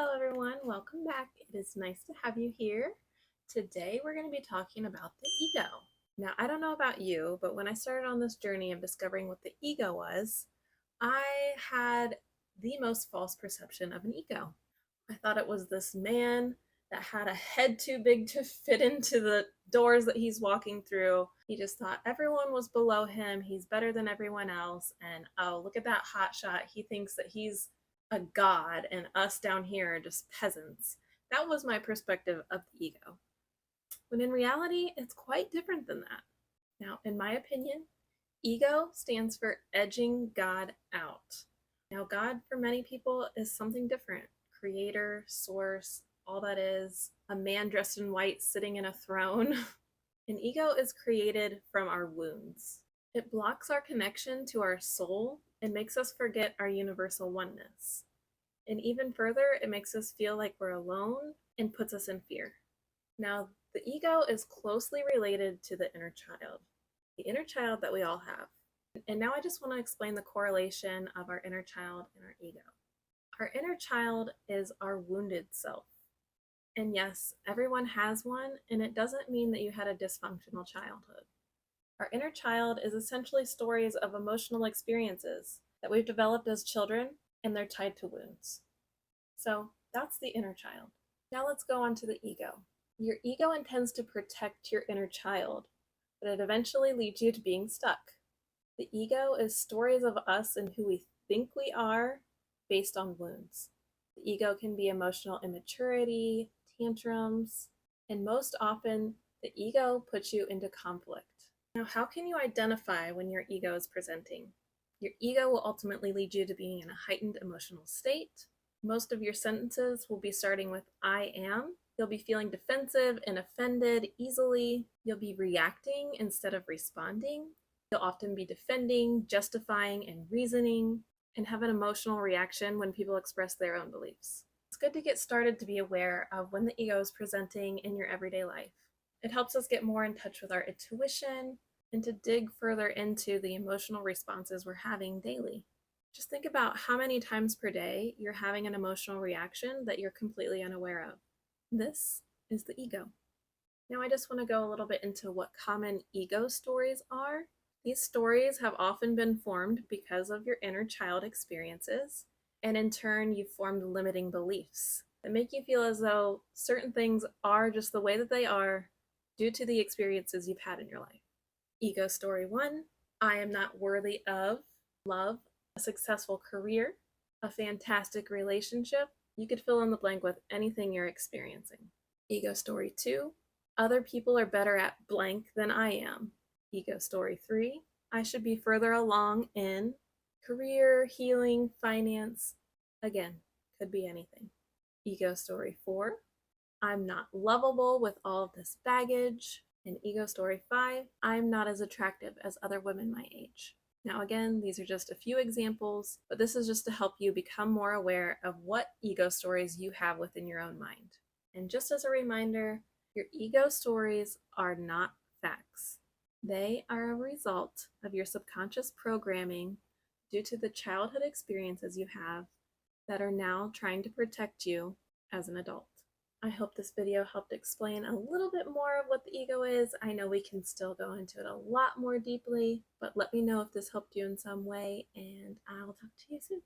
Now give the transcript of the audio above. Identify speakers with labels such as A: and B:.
A: Hello everyone, welcome back. It is nice to have you here. Today we're going to be talking about the ego. Now, I don't know about you, but when I started on this journey of discovering what the ego was, I had the most false perception of an ego. I thought it was this man that had a head too big to fit into the doors that he's walking through. He just thought everyone was below him, he's better than everyone else, and oh, look at that hotshot. He thinks that he's a god and us down here are just peasants. That was my perspective of the ego. When in reality, it's quite different than that. Now, in my opinion, ego stands for edging God out. Now, God for many people is something different. Creator, source, all that is, a man dressed in white sitting in a throne. An ego is created from our wounds. It blocks our connection to our soul and makes us forget our universal oneness. And even further, it makes us feel like we're alone and puts us in fear. Now, the ego is closely related to the inner child that we all have. And now I just want to explain the correlation of our inner child and our ego. Our inner child is our wounded self. And yes, everyone has one, and it doesn't mean that you had a dysfunctional childhood. Our inner child is essentially stories of emotional experiences that we've developed as children, and they're tied to wounds. So that's the inner child. Now let's go on to the ego. Your ego intends to protect your inner child, but it eventually leads you to being stuck. The ego is stories of us and who we think we are based on wounds. The ego can be emotional immaturity, tantrums, and most often, the ego puts you into conflict. Now, how can you identify when your ego is presenting? Your ego will ultimately lead you to being in a heightened emotional state. Most of your sentences will be starting with I am. You'll be feeling defensive and offended easily. You'll be reacting instead of responding. You'll often be defending, justifying, and reasoning, and have an emotional reaction when people express their own beliefs. It's good to get started to be aware of when the ego is presenting in your everyday life. It helps us get more in touch with our intuition and to dig further into the emotional responses we're having daily. Just think about how many times per day you're having an emotional reaction that you're completely unaware of. This is the ego. Now I just want to go a little bit into what common ego stories are. These stories have often been formed because of your inner child experiences, and in turn you've formed limiting beliefs that make you feel as though certain things are just the way that they are due to the experiences you've had in your life. Ego story 1, I am not worthy of love, a successful career, a fantastic relationship. You could fill in the blank with anything you're experiencing. Ego story 2, other people are better at blank than I am. Ego story 3, I should be further along in career, healing, finance. Again, could be anything. Ego story 4, I'm not lovable with all of this baggage. And ego story 5, I'm not as attractive as other women my age. Now again, these are just a few examples, but this is just to help you become more aware of what ego stories you have within your own mind. And just as a reminder, your ego stories are not facts. They are a result of your subconscious programming due to the childhood experiences you have that are now trying to protect you as an adult. I hope this video helped explain a little bit more of what the ego is. I know we can still go into it a lot more deeply, but let me know if this helped you in some way, and I'll talk to you soon.